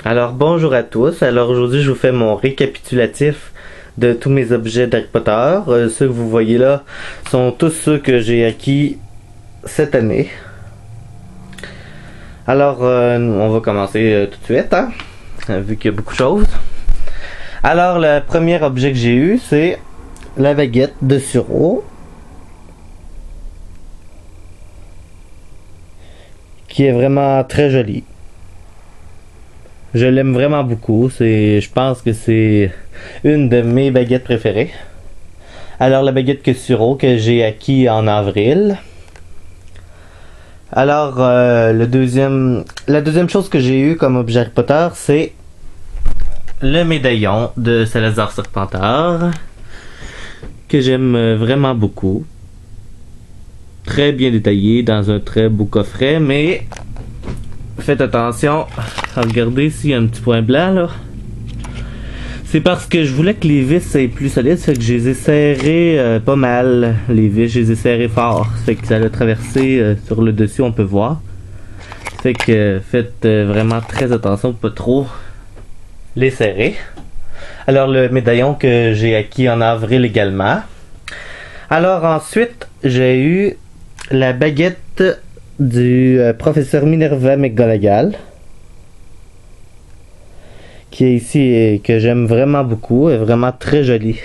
Alors bonjour à tous, alors aujourd'hui je vous fais mon récapitulatif de tous mes objets d'Harry Potter. Ceux que vous voyez là sont tous ceux que j'ai acquis cette année. Alors on va commencer tout de suite, hein, vu qu'il y a beaucoup de choses. Alors le premier objet que j'ai eu c'est la baguette de Suro, qui est vraiment très jolie. Je l'aime vraiment beaucoup. Je pense que c'est une de mes baguettes préférées. Alors la baguette Suro que j'ai acquis en avril. Alors la deuxième chose que j'ai eu comme objet Harry Potter, c'est le médaillon de Salazar Serpentard, que j'aime vraiment beaucoup. Très bien détaillé dans un très beau coffret, mais faites attention, regardez s'il y a un petit point blanc là. C'est parce que je voulais que les vis soient plus solides, fait que je les ai serrées pas mal. Les vis, je les ai serrées fort, fait que ça a traversé sur le dessus, on peut voir. Fait que faites vraiment très attention pour pas trop les serrer. Alors le médaillon que j'ai acquis en avril également. Alors ensuite, j'ai eu la baguette du professeur Minerva McGonagall, qui est ici et que j'aime vraiment beaucoup, est vraiment très jolie.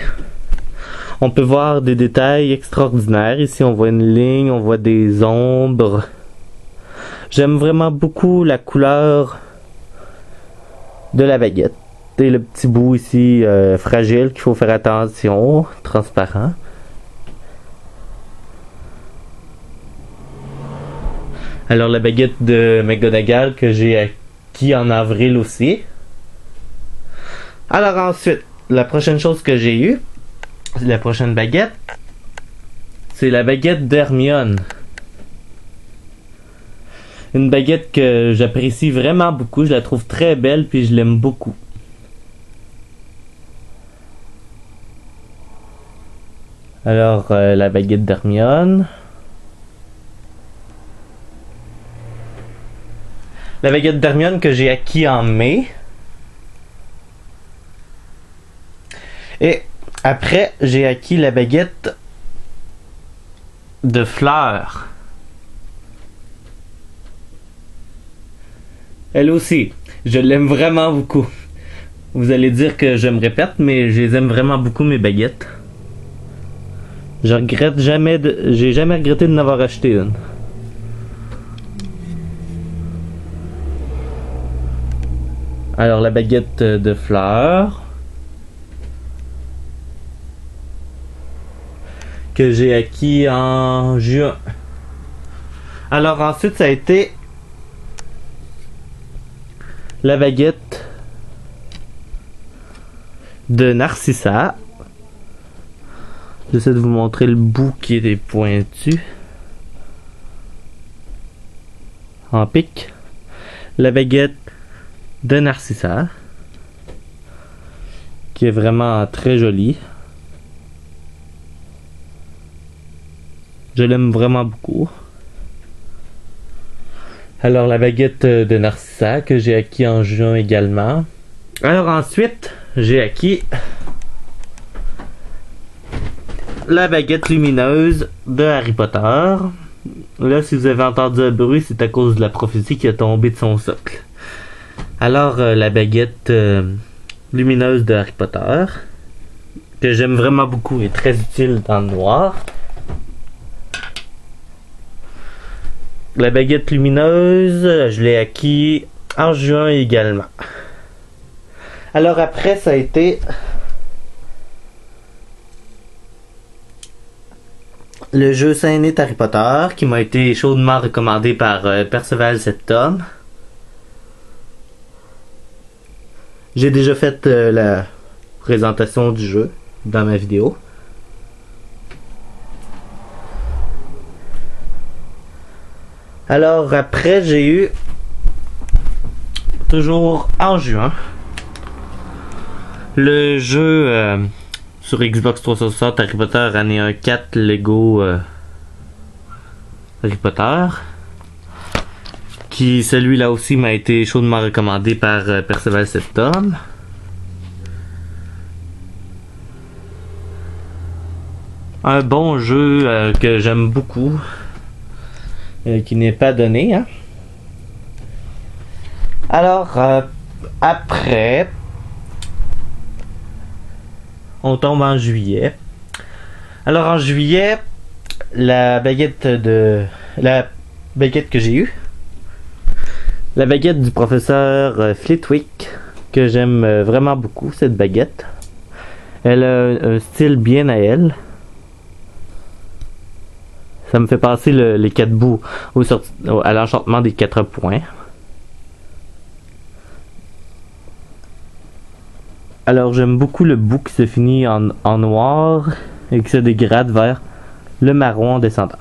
On peut voir des détails extraordinaires. Ici on voit une ligne, on voit des ombres. J'aime vraiment beaucoup la couleur de la baguette. Et le petit bout ici fragile qu'il faut faire attention, transparent. Alors la baguette de McGonagall que j'ai acquis en avril aussi. Alors ensuite, la prochaine chose que j'ai eue, la prochaine baguette, c'est la baguette d'Hermione. Une baguette que j'apprécie vraiment beaucoup, je la trouve très belle puis je l'aime beaucoup. Alors la baguette d'Hermione. La baguette d'Hermione que j'ai acquis en mai. Et après, j'ai acquis la baguette de Fleur. Elle aussi, je l'aime vraiment beaucoup. Vous allez dire que je me répète, mais je les aime vraiment beaucoup, mes baguettes. J'ai jamais regretté de n'avoir acheté une. Alors la baguette de Fleur que j'ai acquis en juin. Alors ensuite ça a été la baguette de Narcissa. J'essaie de vous montrer le bout qui est pointu en pic. La baguette de Narcissa, qui est vraiment très jolie. Je l'aime vraiment beaucoup. Alors la baguette de Narcissa que j'ai acquis en juin également. Alors ensuite, j'ai acquis la baguette lumineuse de Harry Potter. Là, si vous avez entendu un bruit, c'est à cause de la prophétie qui a tombé de son socle. Alors, la baguette lumineuse de Harry Potter, que j'aime vraiment beaucoup et très utile dans le noir. La baguette lumineuse, je l'ai acquis en juin également. Alors après, ça a été le jeu Saint-Né Harry Potter, qui m'a été chaudement recommandé par Perceval Septum. J'ai déjà fait la présentation du jeu dans ma vidéo. Alors après, j'ai eu, toujours en juin, le jeu sur Xbox 360 Harry Potter année 1.4 Lego Harry Potter, qui celui-là aussi m'a été chaudement recommandé par Perceval Septom. Un bon jeu que j'aime beaucoup, qui n'est pas donné, hein. Alors, après, on tombe en juillet. Alors en juillet, la baguette que j'ai eue, la baguette du professeur Flitwick, que j'aime vraiment beaucoup, cette baguette. Elle a un style bien à elle. Ça me fait passer les 4 bouts à l'enchantement des 4 points. Alors j'aime beaucoup le bout qui se finit en noir et qui se dégrade vers le marron en descendant.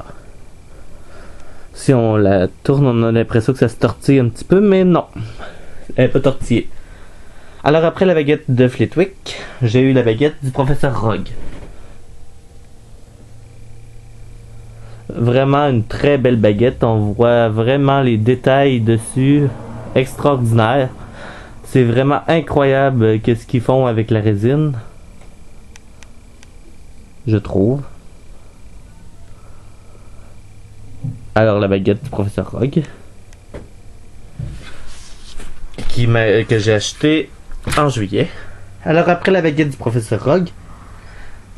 Si on la tourne, on a l'impression que ça se tortille un petit peu, mais non. Elle n'est pas tortillée. Alors après la baguette de Flitwick, j'ai eu la baguette du professeur Rogue. Vraiment une très belle baguette, on voit vraiment les détails dessus, extraordinaire. C'est vraiment incroyable qu'est-ce qu'ils font avec la résine, je trouve. Alors la baguette du professeur Rogue, que j'ai acheté en juillet. Alors après la baguette du professeur Rogue,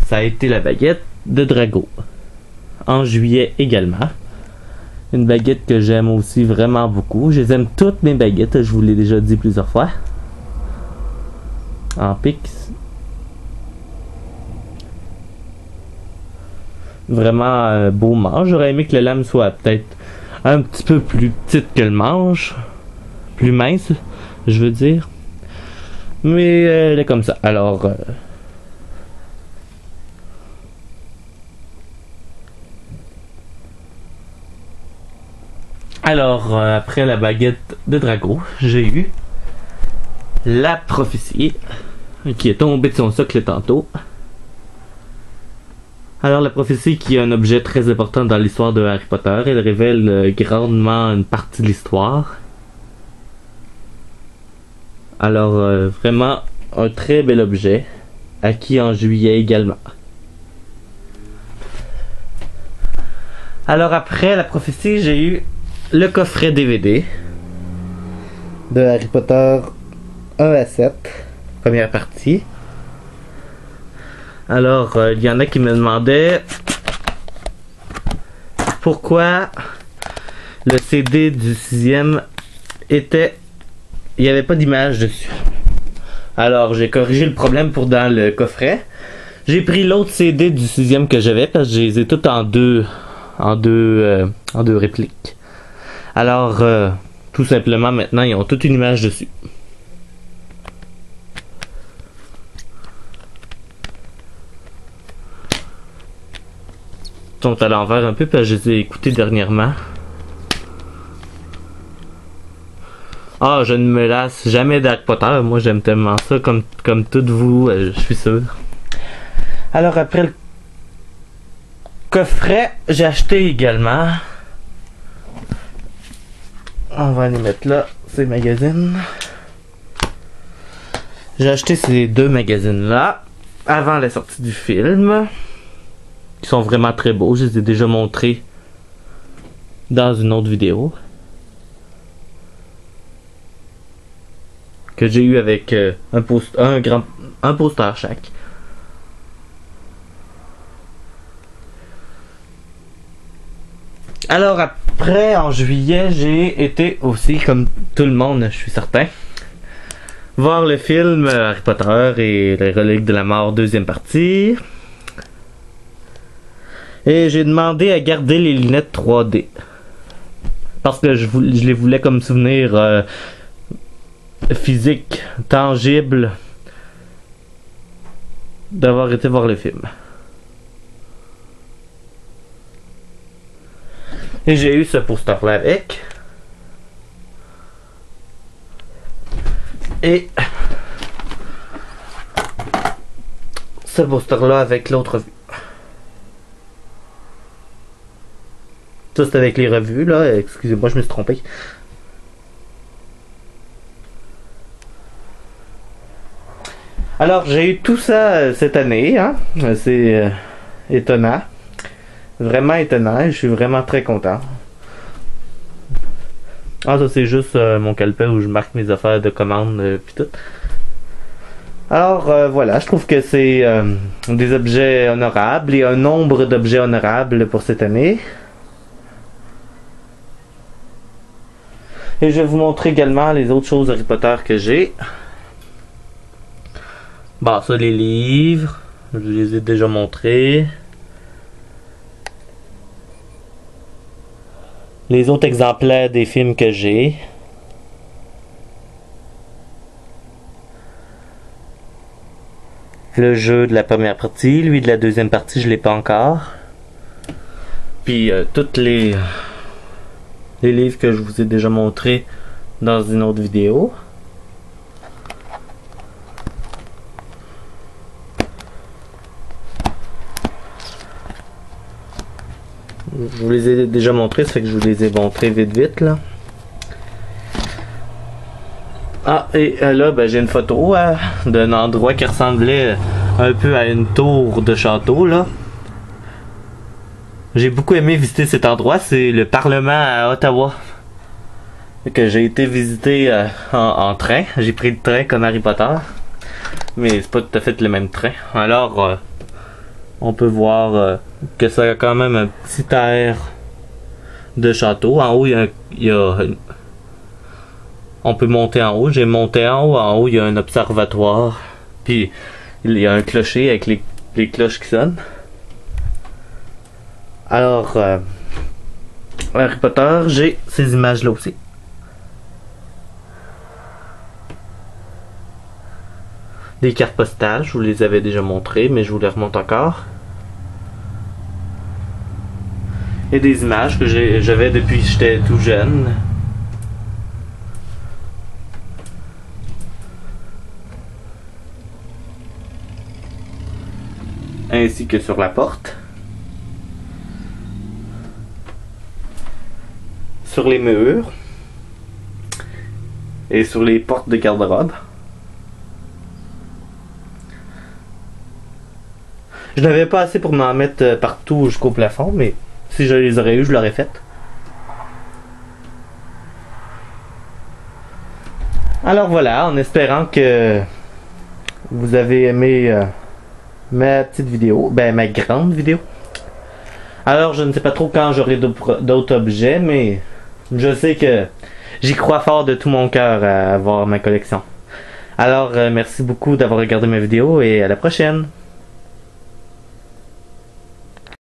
ça a été la baguette de Drago. En juillet également. Une baguette que j'aime aussi vraiment beaucoup. Je les aime toutes mes baguettes, je vous l'ai déjà dit plusieurs fois. En pix. Vraiment un beau manche. J'aurais aimé que la lame soit peut-être un petit peu plus petite que le manche. Plus mince, je veux dire. Mais elle est comme ça. Alors... après la baguette de Drago, j'ai eu la prophétie qui est tombée de son socle tantôt. Alors la prophétie qui est un objet très important dans l'histoire de Harry Potter, elle révèle grandement une partie de l'histoire. Alors vraiment un très bel objet, acquis en juillet également. Alors après la prophétie, j'ai eu le coffret DVD de Harry Potter 1 à 7, première partie. Alors, il y en a qui me demandaient pourquoi le CD du 6e il n'y avait pas d'image dessus. Alors, j'ai corrigé le problème pour dans le coffret. J'ai pris l'autre CD du 6e que j'avais parce que je les ai toutes en deux répliques. Alors, tout simplement, maintenant, ils ont toute une image dessus. Ils sont à l'envers un peu parce que je les ai écoutés dernièrement. Ah, je ne me lasse jamais d'Harry Potter. Moi, j'aime tellement ça, comme toutes vous, je suis sûr. Alors, après le coffret, j'ai acheté également... On va les mettre là, ces magazines. J'ai acheté ces 2 magazines-là avant la sortie du film. Ils sont vraiment très beaux, je les ai déjà montrés dans une autre vidéo. Que j'ai eu avec un poster chaque. Alors après, en juillet, j'ai été aussi, comme tout le monde, je suis certain, voir le film Harry Potter et les reliques de la mort, 2e partie. Et j'ai demandé à garder les lunettes 3D. Parce que je les voulais comme souvenir physique, tangible, d'avoir été voir le film. Et j'ai eu ce poster-là avec. Et ce poster-là avec l'autre revue. Ça, c'est avec les revues, là. Excusez-moi, je me suis trompé. Alors, j'ai eu tout ça cette année, hein. C'est étonnant. Vraiment étonnant. Je suis vraiment très content. Ah, ça c'est juste mon calepin où je marque mes affaires de commande puis tout. Alors voilà, je trouve que c'est des objets honorables et un nombre d'objets honorables pour cette année. Et je vais vous montrer également les autres choses Harry Potter que j'ai. Bon, ça les livres, je les ai déjà montrés. Les autres exemplaires des films que j'ai. Le jeu de la première partie, lui de la deuxième partie, je l'ai pas encore. Puis toutes les livres que je vous ai déjà montrés dans une autre vidéo. Je vous les ai déjà montrés, ça fait que je vous les ai montrés vite là. Ah, et là, ben, j'ai une photo d'un endroit qui ressemblait un peu à une tour de château là. J'ai beaucoup aimé visiter cet endroit, c'est le Parlement à Ottawa. Que j'ai été visiter en train. J'ai pris le train comme Harry Potter. Mais c'est pas tout à fait le même train. Alors, on peut voir que ça a quand même un petit air de château. En haut, on peut monter en haut. J'ai monté en haut. En haut, il y a un observatoire. Puis, il y a un clocher avec les cloches qui sonnent. Alors, Harry Potter, j'ai ces images-là aussi. Des cartes postales, je vous les avais déjà montrées, mais je vous les remonte encore. Et des images que j'avais depuis que j'étais tout jeune. Ainsi que sur la porte. Sur les murs. Et sur les portes de garde-robe. Je n'avais pas assez pour m'en mettre partout jusqu'au plafond, mais si je les aurais eu, je l'aurais fait. Alors voilà, en espérant que vous avez aimé ma petite vidéo, ben ma grande vidéo. Alors je ne sais pas trop quand j'aurai d'autres objets, mais je sais que j'y crois fort de tout mon cœur à avoir ma collection. Alors merci beaucoup d'avoir regardé ma vidéo et à la prochaine.